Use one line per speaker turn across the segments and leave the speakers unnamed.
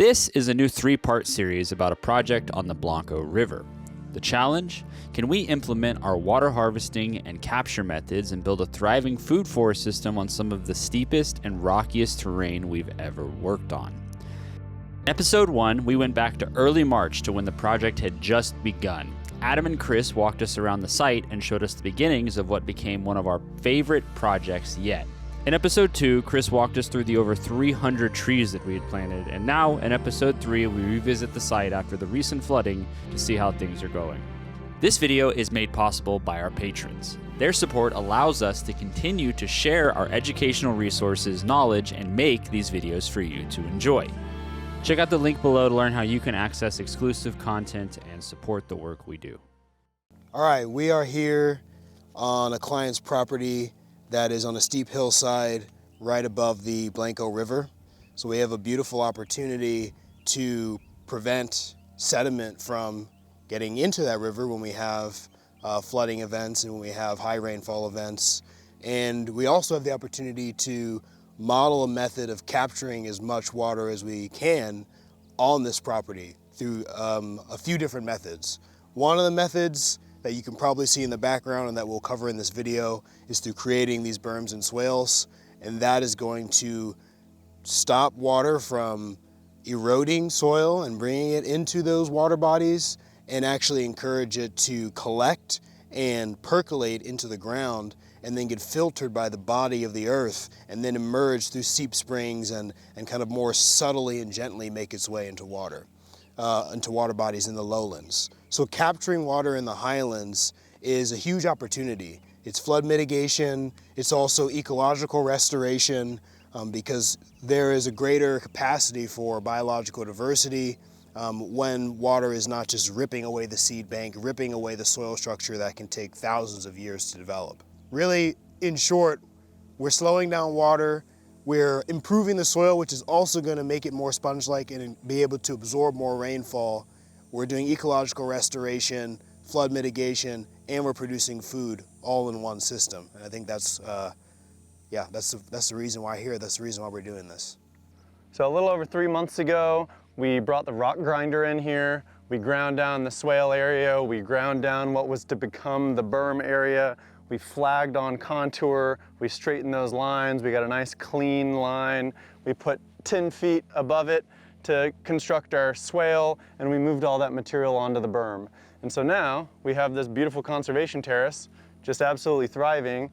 This is a new 3-part series about a project on the Blanco River. The challenge? Can we implement our water harvesting and capture methods and build a thriving food forest system on some of the steepest and rockiest terrain we've ever worked on? In episode 1, we went back to early March to when the project had just begun. Adam and Chris walked us around the site and showed us the beginnings of what became one of our favorite projects yet. In episode 2, Chris walked us through the over 300 trees that we had planted, and now in episode 3, we revisit the site after the recent flooding to see how things are going. This video is made possible by our patrons. Their support allows us to continue to share our educational resources, knowledge, and make these videos for you to enjoy. Check out the link below to learn how you can access exclusive content and support the work we do.
All right, we are here on a client's property that is on a steep hillside right above the Blanco River. So we have a beautiful opportunity to prevent sediment from getting into that river when we have flooding events and when we have high rainfall events. And we also have the opportunity to model a method of capturing as much water as we can on this property through a few different methods. One of the methods that you can probably see in the background and that we'll cover in this video is through creating these berms and swales, and that is going to stop water from eroding soil and bringing it into those water bodies and actually encourage it to collect and percolate into the ground and then get filtered by the body of the earth and then emerge through seep springs and kind of more subtly and gently make its way into water bodies in the lowlands. So capturing water in the highlands is a huge opportunity. It's flood mitigation, it's also ecological restoration because there is a greater capacity for biological diversity when water is not just ripping away the seed bank, ripping away the soil structure that can take thousands of years to develop. Really, in short, we're slowing down water, we're improving the soil, which is also going to make it more sponge-like and be able to absorb more rainfall. We're doing ecological restoration, flood mitigation, and we're producing food all in one system. And I think that's the reason why that's the reason why we're doing this.
So a little over 3 months ago, we brought the rock grinder in here. We ground down the swale area. We ground down what was to become the berm area. We flagged on contour, we straightened those lines, we got a nice clean line. We put 10 feet above it to construct our swale, and we moved all that material onto the berm. And so now we have this beautiful conservation terrace, just absolutely thriving.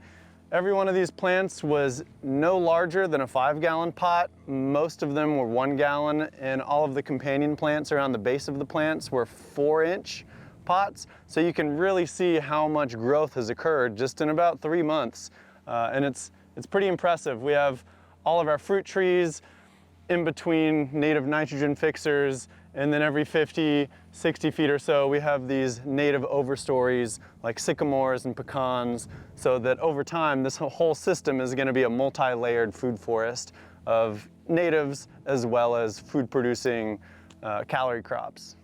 Every one of these plants was no larger than a 5-gallon pot. Most of them were 1 gallon, and all of the companion plants around the base of the plants were 4-inch pots, so you can really see how much growth has occurred just in about 3 months, and it's pretty impressive. We have all of our fruit trees in between native nitrogen fixers, and then every 50, 60 feet or so we have these native overstories like sycamores and pecans, so that over time this whole system is going to be a multi-layered food forest of natives as well as food-producing calorie crops.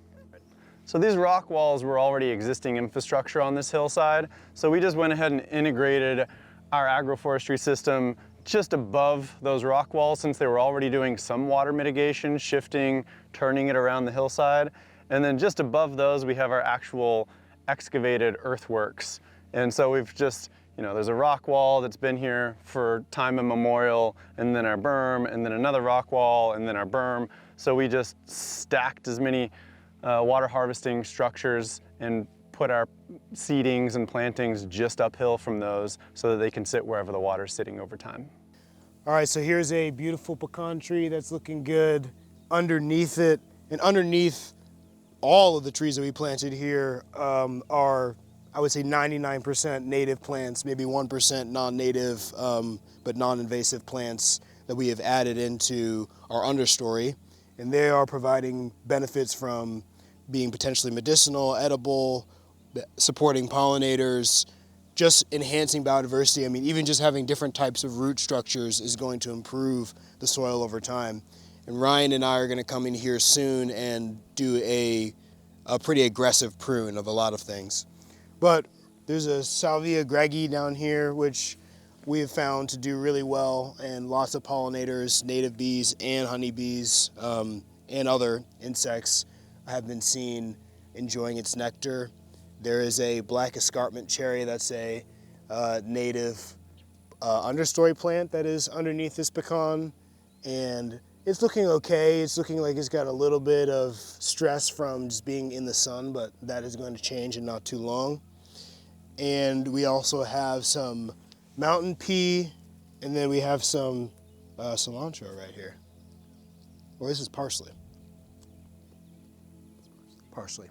So these rock walls were already existing infrastructure on this hillside, so we just went ahead and integrated our agroforestry system just above those rock walls since they were already doing some water mitigation, shifting, turning it around the hillside. And then just above those we have our actual excavated earthworks. And so we've just, there's a rock wall that's been here for time immemorial, and then our berm, and then another rock wall, and then our berm. So we just stacked as many water harvesting structures and put our seedings and plantings just uphill from those so that they can sit wherever the water's sitting over time.
All right, so here's a beautiful pecan tree that's looking good. Underneath it, and underneath all of the trees that we planted here are, I would say, 99% native plants, maybe 1% non-native but non-invasive plants that we have added into our understory. And they are providing benefits from being potentially medicinal, edible, supporting pollinators, just enhancing biodiversity. I mean, even just having different types of root structures is going to improve the soil over time. And Ryan and I are going to come in here soon and do a pretty aggressive prune of a lot of things. But there's a Salvia greggi down here, which we have found to do really well, and lots of pollinators, native bees and honeybees and other insects have been seen enjoying its nectar. There is a black escarpment cherry that's a native understory plant that is underneath this pecan, and it's looking okay. It's looking like it's got a little bit of stress from just being in the sun, but that is going to change in not too long. And we also have some mountain pea, and then we have some cilantro right here. Well, this is parsley. Parsley.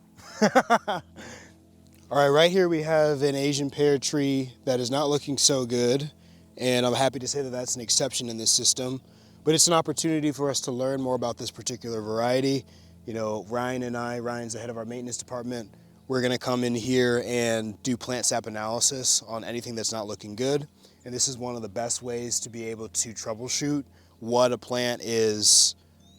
All right, right here we have an Asian pear tree that is not looking so good, and I'm happy to say that that's an exception in this system. But it's an opportunity for us to learn more about this particular variety. You know, Ryan's the head of our maintenance department. We're gonna come in here and do plant sap analysis on anything that's not looking good. And this is one of the best ways to be able to troubleshoot what a plant is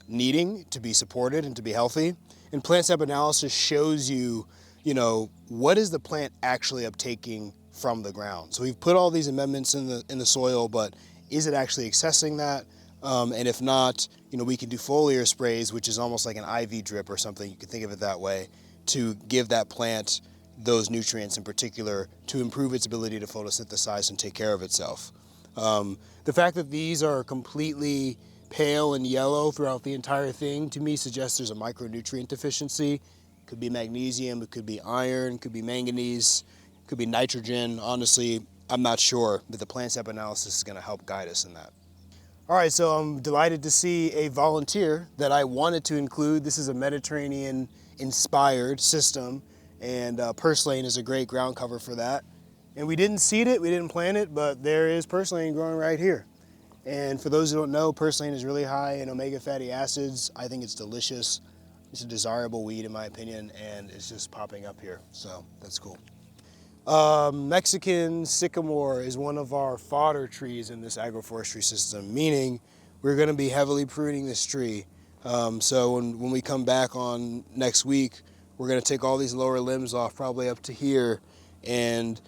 needing to be supported and to be healthy. And plant sap analysis shows you, what is the plant actually uptaking from the ground? So we've put all these amendments in the soil, but is it actually accessing that? And if not, we can do foliar sprays, which is almost like an IV drip or something. You can think of it that way, to give that plant those nutrients in particular to improve its ability to photosynthesize and take care of itself. The fact that these are completely pale and yellow throughout the entire thing, to me suggests there's a micronutrient deficiency. It could be magnesium, it could be iron, it could be manganese, it could be nitrogen. Honestly, I'm not sure, but the plant sap analysis is going to help guide us in that. All right, so I'm delighted to see a volunteer that I wanted to include. This is a Mediterranean-inspired system, and purslane is a great ground cover for that. And we didn't seed it, we didn't plant it, but there is purslane growing right here. And for those who don't know, purslane is really high in omega fatty acids. I think it's delicious. It's a desirable weed in my opinion, and it's just popping up here, so that's cool. Mexican sycamore is one of our fodder trees in this agroforestry system, meaning we're going to be heavily pruning this tree. So when we come back on next week, we're going to take all these lower limbs off, probably up to here, and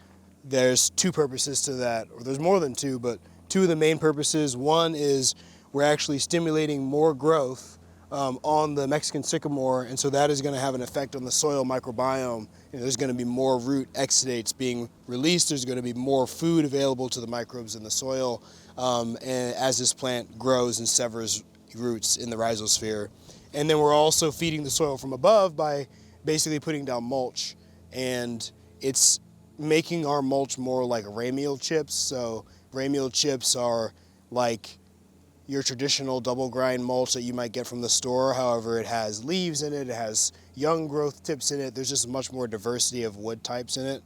there's two purposes to that, or there's more than two, but two of the main purposes. One is we're actually stimulating more growth on the Mexican sycamore, and so that is going to have an effect on the soil microbiome. There's going to be more root exudates being released. There's going to be more food available to the microbes in the soil and as this plant grows and severs roots in the rhizosphere. And then we're also feeding the soil from above by basically putting down mulch, and it's making our mulch more like ramial chips. So ramial chips are like your traditional double grind mulch that you might get from the store. However, it has leaves in it, it has young growth tips in it. There's just much more diversity of wood types in it.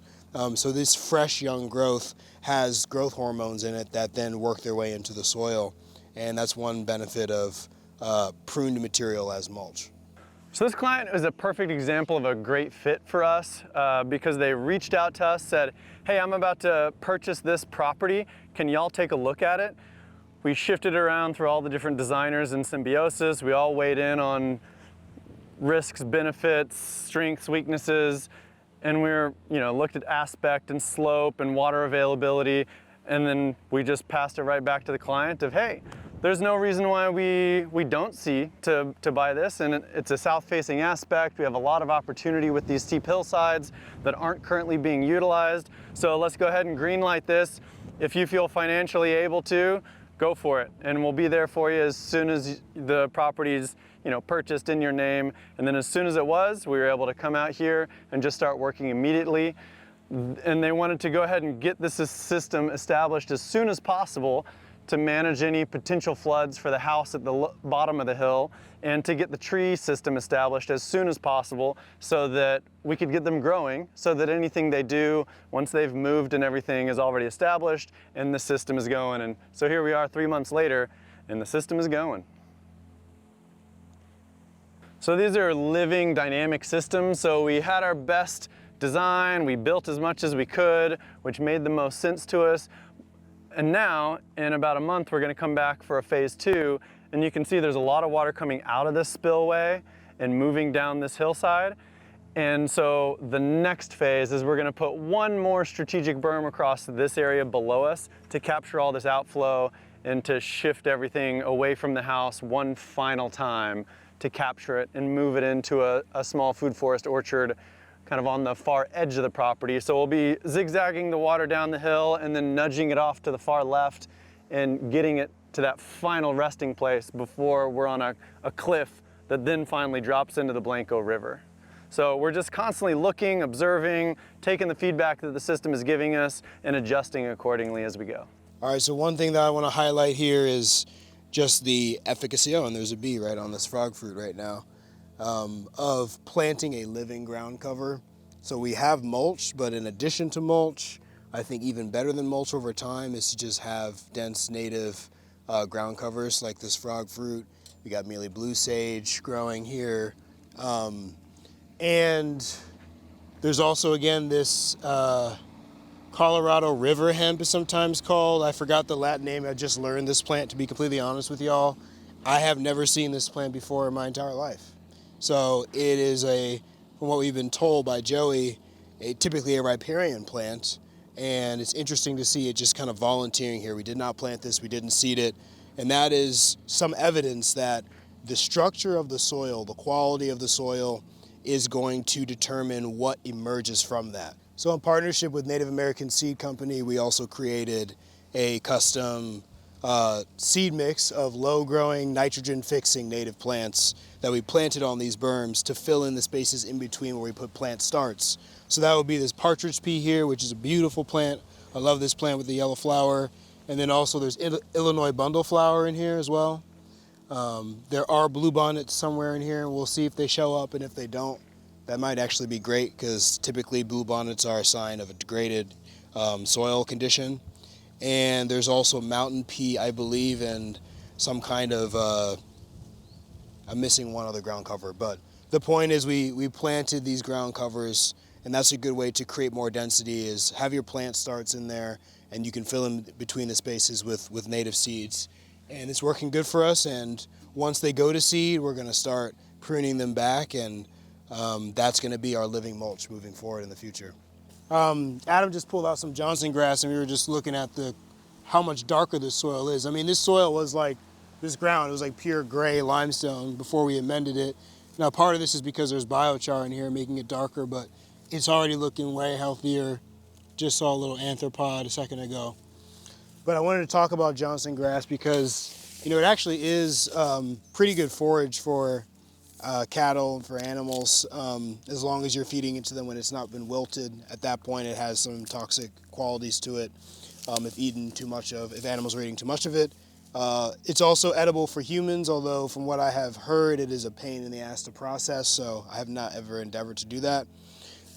So this fresh young growth has growth hormones in it that then work their way into the soil. And that's one benefit of pruned material as mulch.
So this client is a perfect example of a great fit for us because they reached out to us, said, hey, I'm about to purchase this property. Can y'all take a look at it? We shifted around through all the different designers in Symbiosis. We all weighed in on risks, benefits, strengths, weaknesses, and we looked at aspect and slope and water availability, and then we just passed it right back to the client of, hey, there's no reason why we don't see to buy this, and it's a south-facing aspect. We have a lot of opportunity with these steep hillsides that aren't currently being utilized, so let's go ahead and greenlight this. If you feel financially able to, go for it, and we'll be there for you as soon as the property's purchased in your name. And then as soon as it was, we were able to come out here and just start working immediately. And they wanted to go ahead and get this system established as soon as possible to manage any potential floods for the house at the bottom of the hill, and to get the tree system established as soon as possible so that we could get them growing, so that anything they do once they've moved and everything is already established and the system is going. And so here we are 3 months later and the system is going. So these are living dynamic systems. So we had our best design, we built as much as we could, which made the most sense to us. And now, in about a month, we're going to come back for a phase 2, and you can see there's a lot of water coming out of this spillway and moving down this hillside. And so the next phase is we're going to put one more strategic berm across this area below us to capture all this outflow and to shift everything away from the house one final time to capture it and move it into a small food forest orchard kind of on the far edge of the property. So we'll be zigzagging the water down the hill and then nudging it off to the far left and getting it to that final resting place before we're on a cliff that then finally drops into the Blanco River. So we're just constantly looking, observing, taking the feedback that the system is giving us and adjusting accordingly as we go.
All right, so one thing that I want to highlight here is just the efficacy, and there's a bee right on this frog fruit right now, of planting a living ground cover. So we have mulch, but in addition to mulch, I think even better than mulch over time is to just have dense native ground covers like this frog fruit. We got mealy blue sage growing here. And there's also, again, this Colorado river hemp is sometimes called. I forgot the Latin name. I just learned this plant, to be completely honest with y'all. I have never seen this plant before in my entire life. So it is from what we've been told by Joey, typically a riparian plant. And it's interesting to see it just kind of volunteering here. We did not plant this, we didn't seed it. And that is some evidence that the structure of the soil, the quality of the soil, is going to determine what emerges from that. So in partnership with Native American Seed Company, we also created a custom seed mix of low-growing, nitrogen-fixing native plants that we planted on these berms to fill in the spaces in between where we put plant starts. So that would be this partridge pea here, which is a beautiful plant. I love this plant with the yellow flower. And then also there's Illinois bundle flower in here as well. There are bluebonnets somewhere in here, and we'll see if they show up, and if they don't, that might actually be great, because typically bluebonnets are a sign of a degraded soil condition. And there's also mountain pea, I believe, and some kind of, I'm missing one other ground cover, but the point is we planted these ground covers, and that's a good way to create more density, is have your plant starts in there, and you can fill in between the spaces with native seeds. And it's working good for us, and once they go to seed, we're gonna start pruning them back, and that's gonna be our living mulch moving forward in the future. Adam just pulled out some Johnson grass, and we were just looking at how much darker this soil is. I mean, this soil was like, this ground, it was like pure gray limestone before we amended it. Now, part of this is because there's biochar in here making it darker, but it's already looking way healthier. Just saw a little arthropod a second ago. But I wanted to talk about Johnson grass because, you know, it actually is pretty good forage for cattle and for animals, as long as you're feeding it to them when it's not been wilted. At that point, it has some toxic qualities to it if animals are eating too much of it. It's also edible for humans, although from what I have heard, it is a pain in the ass to process, so I have not ever endeavored to do that.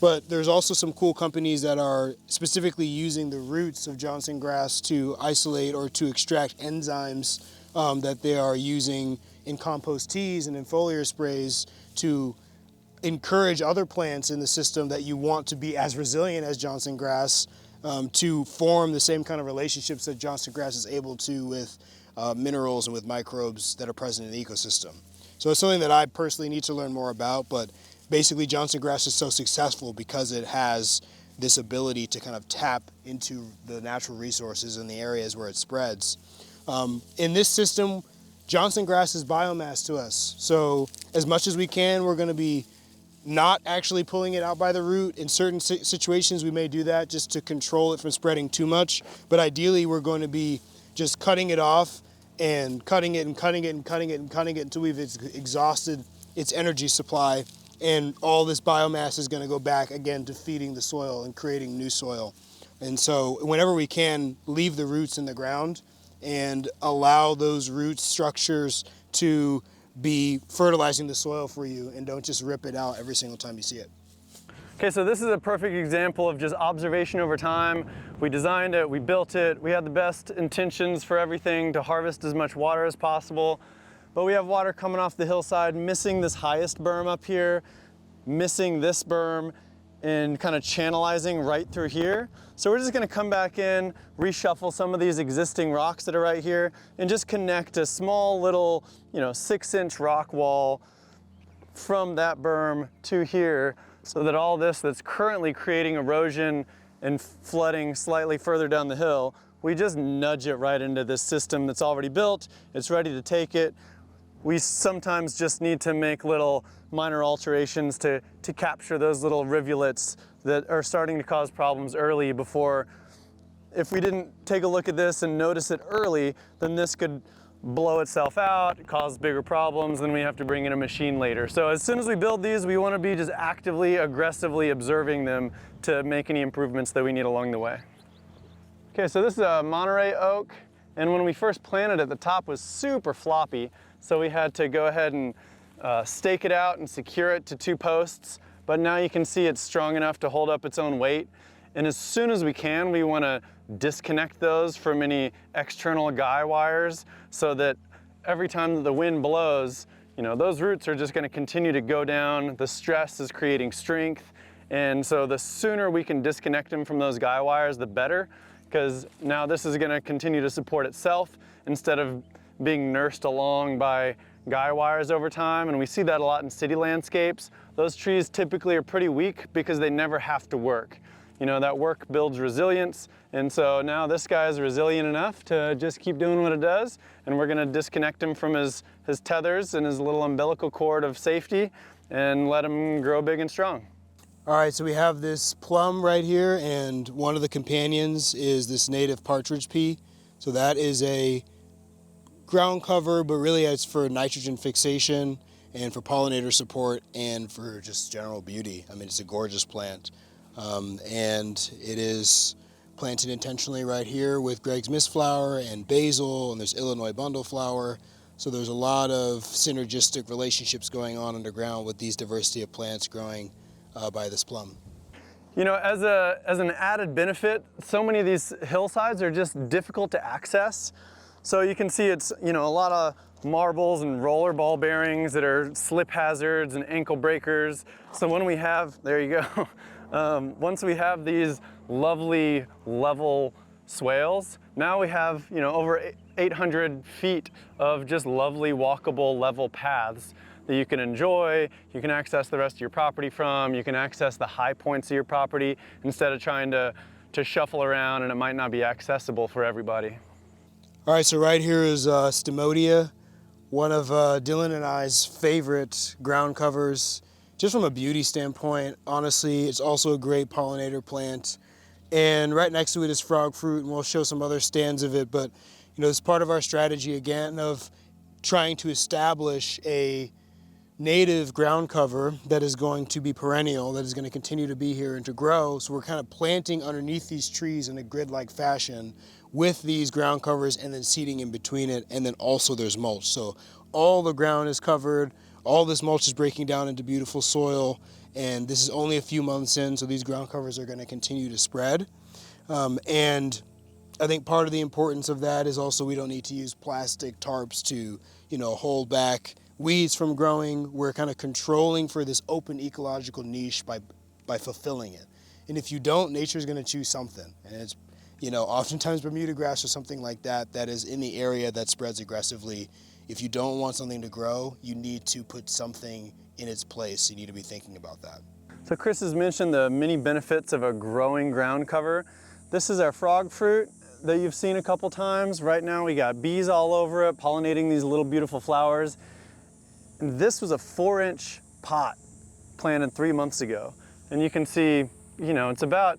But there's also some cool companies that are specifically using the roots of Johnson grass to isolate or to extract enzymes that they are using in compost teas and in foliar sprays to encourage other plants in the system that you want to be as resilient as Johnson grass to form the same kind of relationships that Johnson grass is able to with minerals and with microbes that are present in the ecosystem. So it's something that I personally need to learn more about, but basically Johnson grass is so successful because it has this ability to kind of tap into the natural resources in the areas where it spreads. In this system, Johnson grass is biomass to us. So as much as we can, we're going to be not actually pulling it out by the root. In certain situations, we may do that just to control it from spreading too much. But ideally, we're going to be just cutting it off and cutting it and cutting it and cutting it and cutting it until we've exhausted its energy supply. And all this biomass is going to go back again to feeding the soil and creating new soil. And so whenever we can, leave the roots in the ground and allow those root structures to be fertilizing the soil for you, and don't just rip it out every single time you see it.
Okay, so this is a perfect example of just observation over time. We designed it, we built it, we had the best intentions for everything to harvest as much water as possible, but we have water coming off the hillside, missing this highest berm up here, missing this berm, and kind of channelizing right through here. So we're just gonna come back in, reshuffle some of these existing rocks that are right here, and just connect a small little, 6-inch rock wall from that berm to here, so that all this that's currently creating erosion and flooding slightly further down the hill, we just nudge it right into this system that's already built. It's ready to take it. we sometimes just need to make little minor alterations to capture those little rivulets that are starting to cause problems early before. If we didn't take a look at this and notice it early, then this could blow itself out, cause bigger problems, then we have to bring in a machine later. So as soon as we build these, we want to be just actively, aggressively observing them to make any improvements that we need along the way. Okay, so this is a Monterey oak, and when we first planted it, the top was super floppy, so we had to go ahead and stake it out and secure it to 2 posts, but now you can see it's strong enough to hold up its own weight. And as soon as we can, we want to disconnect those from any external guy wires so that every time that the wind blows, you know, those roots are just going to continue to go down. The stress is creating strength. And so the sooner we can disconnect them from those guy wires, the better, because now this is going to continue to support itself instead of being nursed along by guy wires over time. And we see that a lot in city landscapes. Those trees typically are pretty weak because they never have to work. You know, that work builds resilience, and so now this guy is resilient enough to just keep doing what it does, and we're gonna disconnect him from his tethers and his little umbilical cord of safety and let him grow big and strong.
All right, so we have this plum right here, and one of the companions is this native partridge pea. So that is a ground cover, but really it's for nitrogen fixation and for pollinator support and for just general beauty. I mean, it's a gorgeous plant. And it is planted intentionally right here with Greg's mistflower and basil, and there's Illinois bundleflower. So there's a lot of synergistic relationships going on underground with these diversity of plants growing by this plum.
You know, as an added benefit, so many of these hillsides are just difficult to access. So you can see it's, you know, a lot of marbles and roller ball bearings that are slip hazards and ankle breakers. So when we have, there you go. Once we have these lovely level swales, now we have, you know, over 800 feet of just lovely walkable level paths that you can enjoy. You can access the rest of your property from. You can access the high points of your property instead of trying to shuffle around, and it might not be accessible for everybody.
All right, so right here is Stimodia, one of Dylan and I's favorite ground covers. Just from a beauty standpoint, honestly, it's also a great pollinator plant. And right next to it is frog fruit, and we'll show some other stands of it. But, you know, it's part of our strategy, again, of trying to establish a native ground cover that is going to be perennial, that is going to continue to be here and to grow. So we're kind of planting underneath these trees in a grid-like fashion with these ground covers and then seeding in between it. And then also there's mulch. So all the ground is covered. All this mulch is breaking down into beautiful soil, and this is only a few months in, so these ground covers are going to continue to spread. And I think part of the importance of that is also we don't need to use plastic tarps to, you know, hold back weeds from growing. We're kind of controlling for this open ecological niche by fulfilling it. And if you don't, nature's going to choose something. And it's, you know, oftentimes Bermuda grass or something like that is in the area that spreads aggressively. If you don't want something to grow, you need to put something in its place. You need to be thinking about that.
So Chris has mentioned the many benefits of a growing ground cover. This is our frog fruit that you've seen a couple times. Right now we got bees all over it, pollinating these little beautiful flowers. And this was a 4-inch pot planted 3 months ago. And you can see, you know, it's about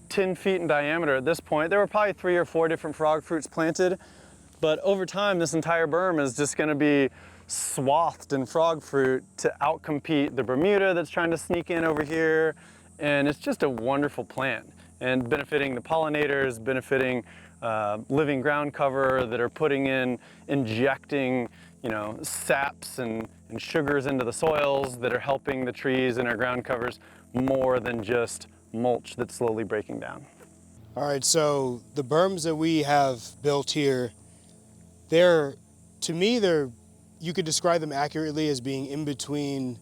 10 feet in diameter at this point. There were probably 3 or 4 different frog fruits planted. But over time, this entire berm is just gonna be swathed in frog fruit to outcompete the Bermuda that's trying to sneak in over here. And it's just a wonderful plant and benefiting the pollinators, benefiting living ground cover that are injecting, you know, saps and sugars into the soils that are helping the trees and our ground covers more than just mulch that's slowly breaking down.
All right, so the berms that we have built here, to me, you could describe them accurately as being in between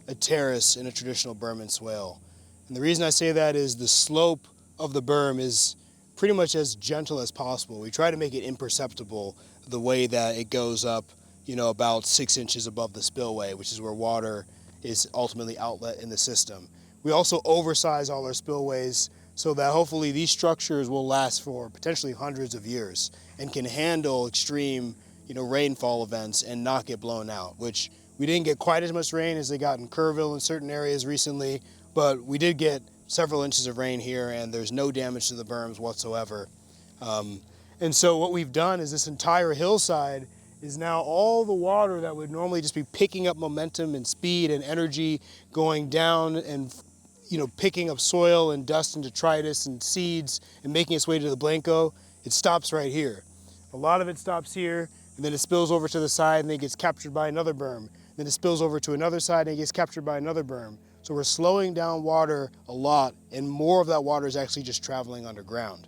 a terrace and a traditional berm and swale. And the reason I say that is the slope of the berm is pretty much as gentle as possible. We try to make it imperceptible the way that it goes up, you know, about 6 inches above the spillway, which is where water is ultimately outlet in the system. We also oversize all our spillways so that hopefully these structures will last for potentially hundreds of years and can handle extreme, rainfall events and not get blown out, which we didn't get quite as much rain as they got in Kerrville in certain areas recently, but we did get several inches of rain here, and there's no damage to the berms whatsoever. And so what we've done is this entire hillside is now all the water that would normally just be picking up momentum and speed and energy going down and picking up soil and dust and detritus and seeds and making its way to the Blanco. It stops right here. A lot of it stops here, and then it spills over to the side and then it gets captured by another berm. Then it spills over to another side and it gets captured by another berm. So we're slowing down water a lot, and more of that water is actually just traveling underground.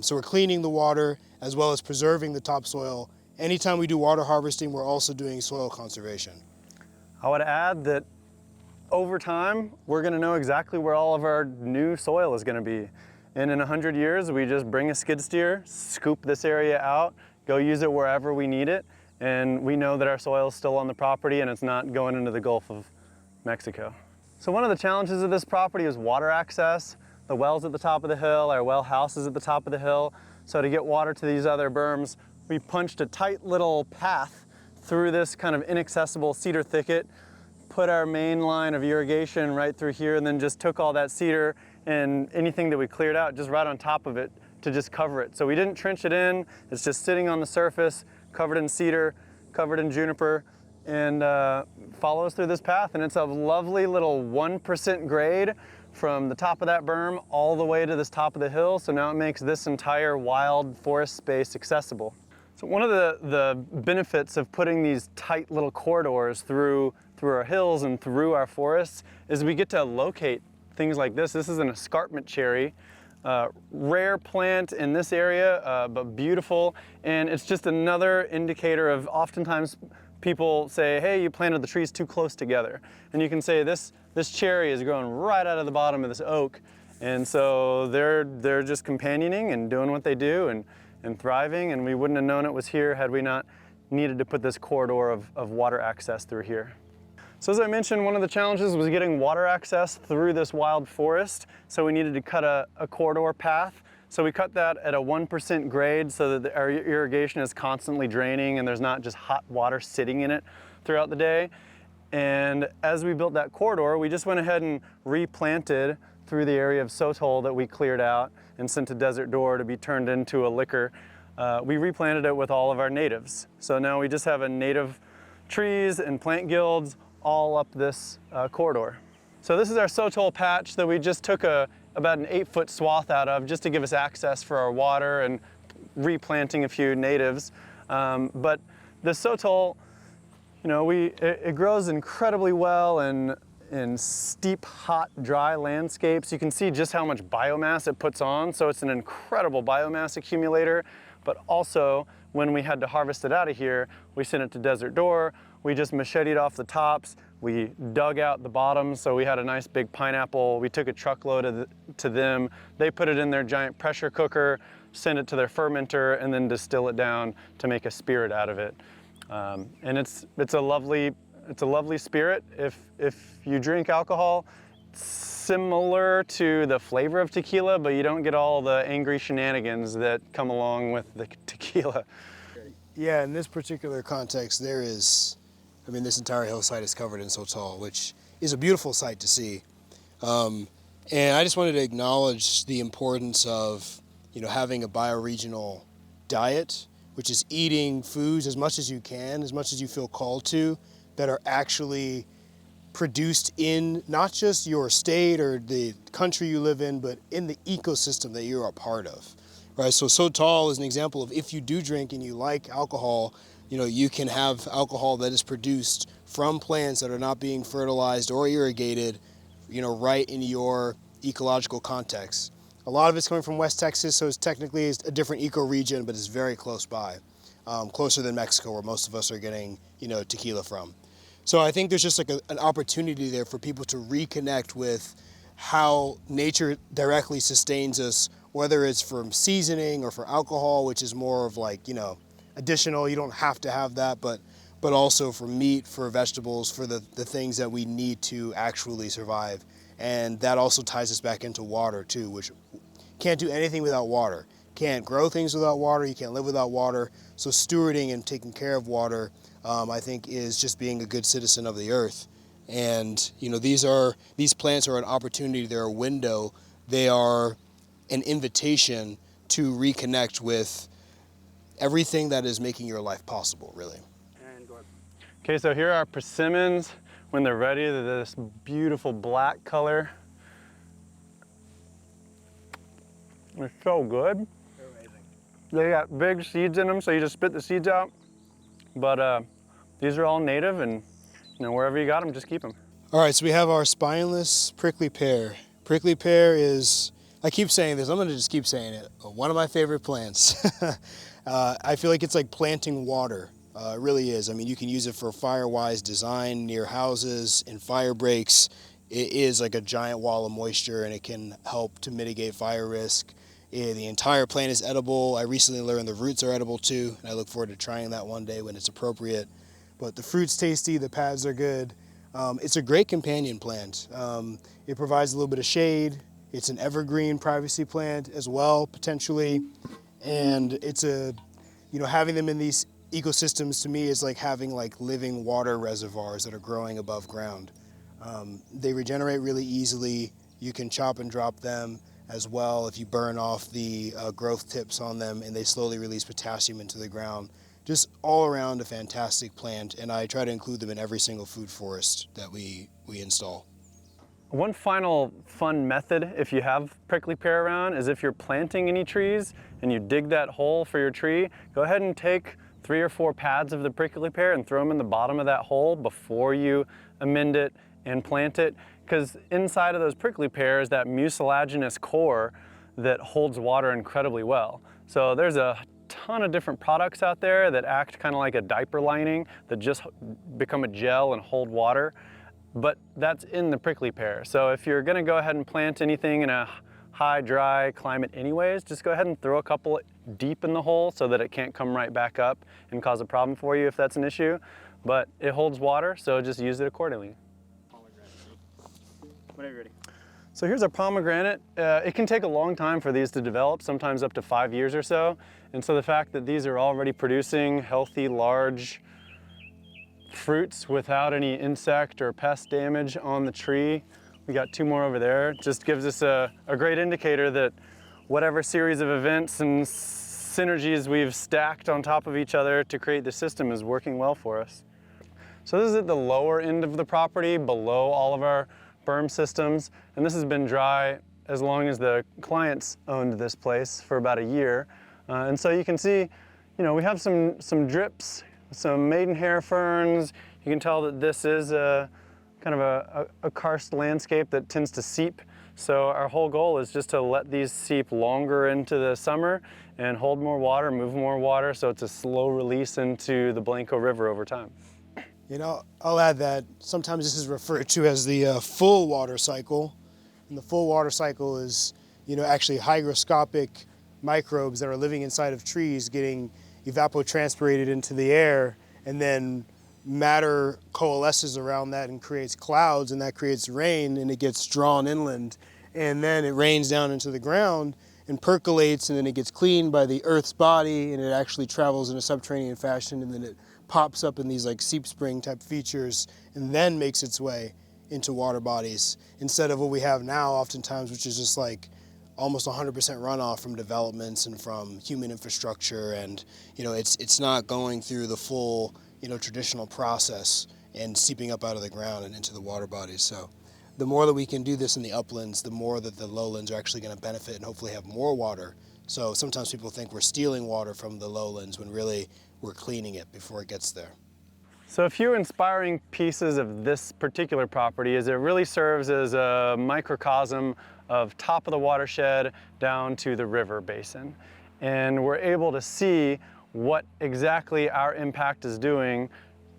So we're cleaning the water as well as preserving the topsoil. Anytime we do water harvesting, we're also doing soil conservation.
I would add that over time, we're going to know exactly where all of our new soil is going to be. And in 100 years, we just bring a skid steer, scoop this area out, go use it wherever we need it, and we know that our soil is still on the property and it's not going into the Gulf of Mexico. So one of the challenges of this property is water access. The well's at the top of the hill, our well house is at the top of the hill. So to get water to these other berms, we punched a tight little path through this kind of inaccessible cedar thicket, put our main line of irrigation right through here, and then just took all that cedar and anything that we cleared out just right on top of it to just cover it. So we didn't trench it in, it's just sitting on the surface, covered in cedar, covered in juniper, and follows through this path. And it's a lovely little 1% grade from the top of that berm all the way to this top of the hill. So now it makes this entire wild forest space accessible. So one of the benefits of putting these tight little corridors through our hills and through our forests is we get to locate things like this. This is an escarpment cherry, rare plant in this area, but beautiful. And it's just another indicator of, oftentimes people say, hey, you planted the trees too close together. And you can say this cherry is growing right out of the bottom of this oak. And so they're just companioning and doing what they do and thriving. And we wouldn't have known it was here had we not needed to put this corridor of water access through here. So as I mentioned, one of the challenges was getting water access through this wild forest. So we needed to cut a corridor path. So we cut that at a 1% grade so that our irrigation is constantly draining and there's not just hot water sitting in it throughout the day. And as we built that corridor, we just went ahead and replanted through the area of sotol that we cleared out and sent to Desert Door to be turned into a liquor. We replanted it with all of our natives. So now we just have a native trees and plant guilds all up this corridor. So this is our sotol patch that we just took about an 8-foot swath out of just to give us access for our water and replanting a few natives. But the sotol, it grows incredibly well in steep, hot, dry landscapes. You can see just how much biomass it puts on. So it's an incredible biomass accumulator, but also when we had to harvest it out of here, we sent it to Desert Door. We just macheted off the tops. We dug out the bottoms, so we had a nice big pineapple. We took a truckload to them. They put it in their giant pressure cooker, send it to their fermenter, and then distill it down to make a spirit out of it. And it's a lovely spirit. If you drink alcohol, it's similar to the flavor of tequila, but you don't get all the angry shenanigans that come along with the tequila.
Yeah, in this particular context, this entire hillside is covered in sotol, which is a beautiful sight to see. And I just wanted to acknowledge the importance of, having a bioregional diet, which is eating foods as much as you can, as much as you feel called to, that are actually produced in not just your state or the country you live in, but in the ecosystem that you're a part of. Right, so sotol is an example of, if you do drink and you like alcohol, you can have alcohol that is produced from plants that are not being fertilized or irrigated, right in your ecological context. A lot of it's coming from West Texas, so it's technically a different ecoregion, but it's very close by, closer than Mexico, where most of us are getting, tequila from. So I think there's just like an opportunity there for people to reconnect with how nature directly sustains us, whether it's from seasoning or for alcohol, which is more of like, additional, you don't have to have that, but also for meat, for vegetables, for the things that we need to actually survive. And that also ties us back into water too, which can't do anything without water. can't grow things without water, you can't live without water. So stewarding and taking care of water, I think, is just being a good citizen of the earth. And you know, these plants are an opportunity, they're a window, they are an invitation to reconnect with everything that is making your life possible, really.
Okay, so here are persimmons. When they're ready, they're this beautiful black color. They're so good.
They're amazing.
They got big seeds in them, so you just spit the seeds out. But these are all native, and you know, wherever you got them, just keep them.
All right, so we have our spineless prickly pear. Prickly pear is, I keep saying this, I'm gonna just keep saying it, one of my favorite plants. I feel like it's like planting water. It really is. I mean, you can use it for fire-wise design near houses, in fire breaks. It is like a giant wall of moisture, and it can help to mitigate fire risk. The entire plant is edible. I recently learned the roots are edible too, and I look forward to trying that one day when it's appropriate. But the fruit's tasty, the pads are good. It's a great companion plant. It provides a little bit of shade. It's an evergreen privacy plant as well, potentially. And it's having them in these ecosystems to me is like having like living water reservoirs that are growing above ground. They regenerate really easily. You can chop and drop them as well if you burn off the growth tips on them, and they slowly release potassium into the ground. Just all around a fantastic plant, and I try to include them in every single food forest that we install.
One final fun method, if you have prickly pear around, is if you're planting any trees and you dig that hole for your tree, go ahead and take 3 or 4 pads of the prickly pear and throw them in the bottom of that hole before you amend it and plant it, because inside of those prickly pears, that mucilaginous core that holds water incredibly well. So there's a ton of different products out there that act kind of like a diaper lining that just become a gel and hold water, but that's in the prickly pear. So if you're gonna go ahead and plant anything in a high, dry climate anyways, just go ahead and throw a couple deep in the hole so that it can't come right back up and cause a problem for you if that's an issue. But it holds water, so just use it accordingly.
Whenever you're ready.
So here's our pomegranate. It can take a long time for these to develop, sometimes up to 5 years or so. And so the fact that these are already producing healthy, large fruits without any insect or pest damage on the tree, we got 2 more over there, just gives us a great indicator that whatever series of events and synergies we've stacked on top of each other to create the system is working well for us. So this is at the lower end of the property, below all of our berm systems, and this has been dry as long as the clients owned this place, for about a year. And so you can see, we have some drips, some maidenhair ferns. You can tell that this is a kind of a karst landscape that tends to seep. So our whole goal is just to let these seep longer into the summer and hold more water, move more water, so it's a slow release into the Blanco River over time.
I'll add that sometimes this is referred to as the full water cycle. And the full water cycle is, actually hygroscopic microbes that are living inside of trees getting evapotranspirated into the air, and then matter coalesces around that and creates clouds, and that creates rain, and it gets drawn inland, and then it rains down into the ground and percolates, and then it gets cleaned by the Earth's body, and it actually travels in a subterranean fashion, and then it pops up in these like seep spring type features, and then makes its way into water bodies, instead of what we have now oftentimes, which is just like almost 100% runoff from developments and from human infrastructure, and it's not going through the full traditional process and seeping up out of the ground and into the water bodies. So the more that we can do this in the uplands, the more that the lowlands are actually going to benefit and hopefully have more water. So sometimes people think we're stealing water from the lowlands when really we're cleaning it before it gets there.
So a few inspiring pieces of this particular property is it really serves as a microcosm of top of the watershed down to the river basin. And we're able to see what exactly our impact is doing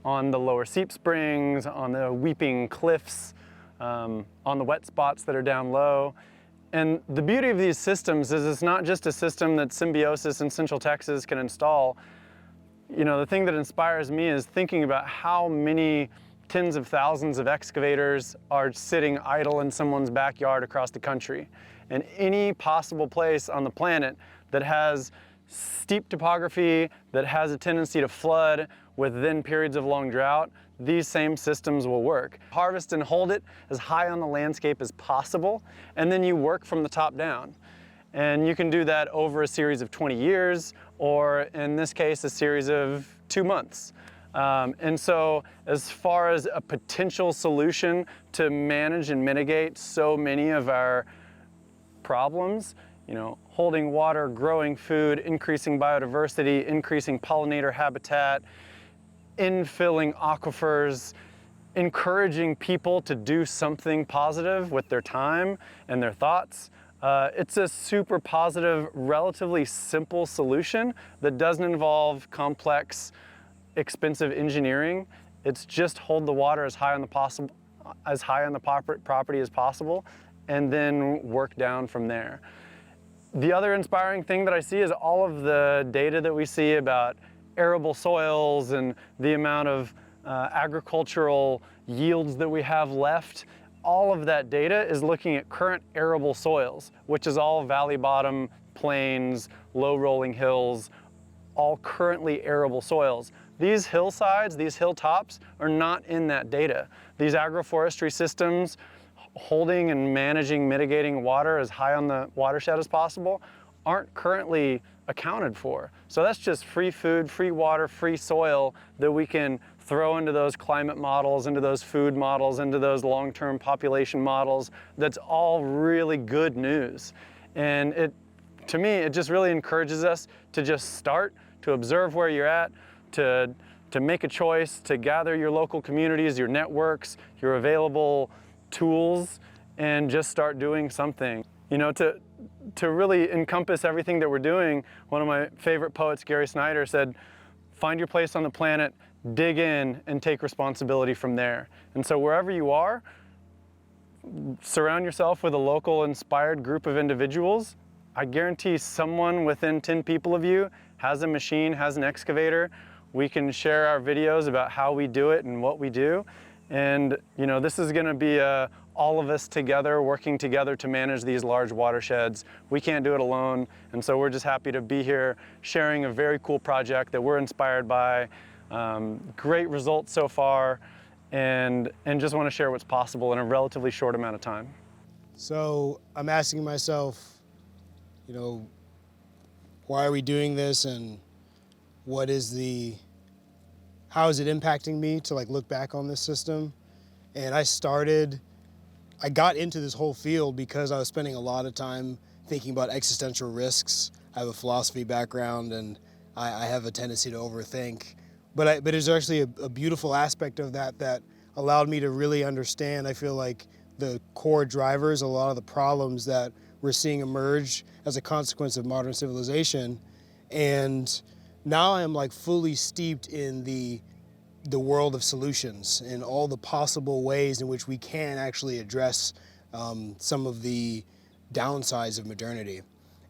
on the lower seep springs, on the weeping cliffs, on the wet spots that are down low. And the beauty of these systems is it's not just a system that Symbiosis in Central Texas can install. The thing that inspires me is thinking about how many tens of thousands of excavators are sitting idle in someone's backyard across the country. And any possible place on the planet that has steep topography, that has a tendency to flood within periods of long drought, these same systems will work. Harvest and hold it as high on the landscape as possible, and then you work from the top down. And you can do that over a series of 20 years, or in this case, a series of 2 months. And so as far as a potential solution to manage and mitigate so many of our problems, you know, holding water, growing food, increasing biodiversity, increasing pollinator habitat, infilling aquifers, encouraging people to do something positive with their time and their thoughts. It's a super positive, relatively simple solution that doesn't involve complex, expensive engineering. It's just hold the water as high on the property as possible, and then work down from there. The other inspiring thing that I see is all of the data that we see about arable soils and the amount of agricultural yields that we have left. All of that data is looking at current arable soils, which is all valley bottom, plains, low rolling hills, all currently arable soils. These hillsides, these hilltops are not in that data. These agroforestry systems holding and managing, mitigating water as high on the watershed as possible aren't currently accounted for. So that's just free food, free water, free soil that we can throw into those climate models, into those food models, into those long-term population models. That's all really good news. And to me, it just really encourages us to just start, to observe where you're at, to make a choice, to gather your local communities, your networks, your available tools, and just start doing something. You know, to really encompass everything that we're doing, one of my favorite poets, Gary Snyder, said, find your place on the planet, dig in, and take responsibility from there. And so wherever you are, surround yourself with a local inspired group of individuals. I guarantee someone within 10 people of you has a machine, has an excavator. We can share our videos about how we do it and what we do. And you know, this is gonna be all of us together, working together to manage these large watersheds. We can't do it alone, and so we're just happy to be here sharing a very cool project that we're inspired by. Great results so far, and just want to share what's possible in a relatively short amount of time.
So I'm asking myself, you know, why are we doing this, and how is it impacting me to like look back on this system? And I got into this whole field because I was spending a lot of time thinking about existential risks. I have a philosophy background, and I have a tendency to overthink. But there's actually a beautiful aspect of that allowed me to really understand, I feel like, the core drivers, a lot of the problems that we're seeing emerge as a consequence of modern civilization. And now I'm like fully steeped in the world of solutions and all the possible ways in which we can actually address some of the downsides of modernity.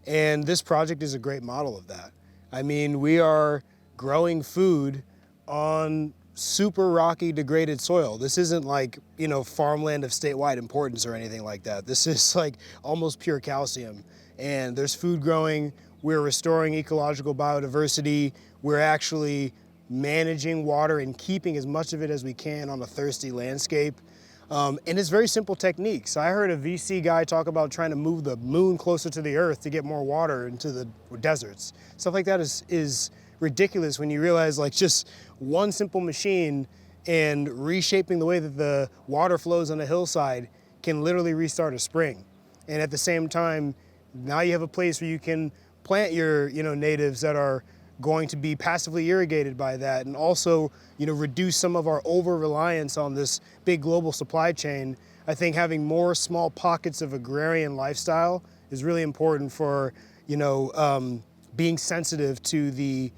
And this project is a great model of that. I mean, we are growing food on super rocky, degraded soil. This isn't like, you know, farmland of statewide importance or anything like that. This is like almost pure calcium. And there's food growing, we're restoring ecological biodiversity, we're actually managing water and keeping as much of it as we can on a thirsty landscape. And it's very simple techniques. I heard a VC guy talk about trying to move the moon closer to the earth to get more water into the deserts. Stuff like that is ridiculous when you realize like just one simple machine and reshaping the way that the water flows on a hillside can literally restart a spring. And at the same time, now you have a place where you can plant your, you know, natives that are going to be passively irrigated by that, and also, you know, reduce some of our over-reliance on this big global supply chain. I think having more small pockets of agrarian lifestyle is really important for, you know, being sensitive to the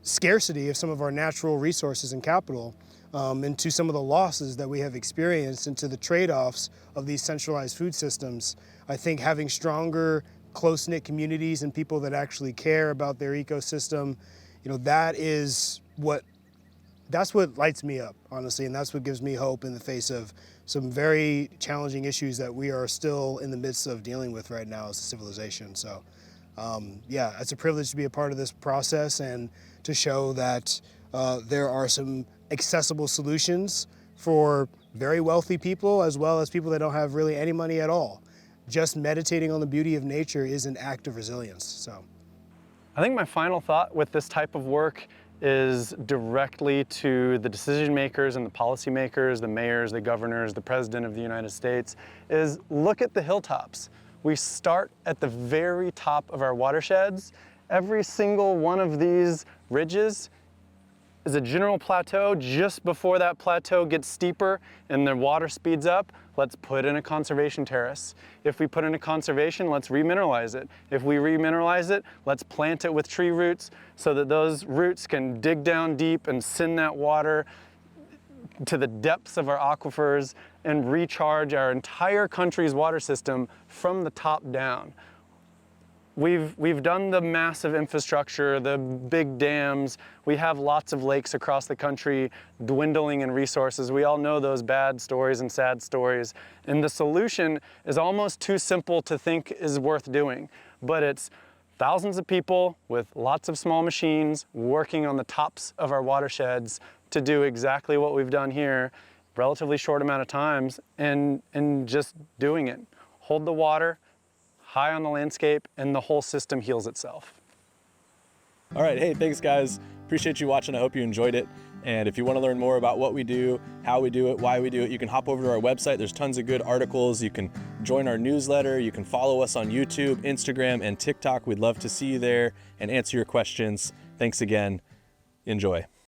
scarcity of some of our natural resources and capital, and to some of the losses that we have experienced, and to the trade-offs of these centralized food systems. I think having stronger, close-knit communities and people that actually care about their ecosystem, you know, that's what lights me up, honestly, and that's what gives me hope in the face of some very challenging issues that we are still in the midst of dealing with right now as a civilization. So yeah, it's a privilege to be a part of this process and to show that there are some accessible solutions for very wealthy people as well as people that don't have really any money at all. Just meditating on the beauty of nature is an act of resilience. So,
I think my final thought with this type of work is directly to the decision makers and the policy makers, the mayors, the governors, the president of the United States, is look at the hilltops. We start at the very top of our watersheds. Every single one of these ridges is a general plateau. Just before that plateau gets steeper and the water speeds up, let's put in a conservation terrace. If we put in a conservation, let's remineralize it. If we remineralize it, let's plant it with tree roots so that those roots can dig down deep and send that water to the depths of our aquifers and recharge our entire country's water system from the top down. We've done the massive infrastructure, the big dams. We have lots of lakes across the country dwindling in resources. We all know those bad stories and sad stories. And the solution is almost too simple to think is worth doing. But it's thousands of people with lots of small machines working on the tops of our watersheds to do exactly what we've done here, relatively short amount of times, and just doing it. Hold the water high on the landscape, and the whole system heals itself.
All right, hey, thanks guys. Appreciate you watching. I hope you enjoyed it. And if you want to learn more about what we do, how we do it, why we do it, you can hop over to our website. There's tons of good articles. You can join our newsletter. You can follow us on YouTube, Instagram, and TikTok. We'd love to see you there and answer your questions. Thanks again. Enjoy.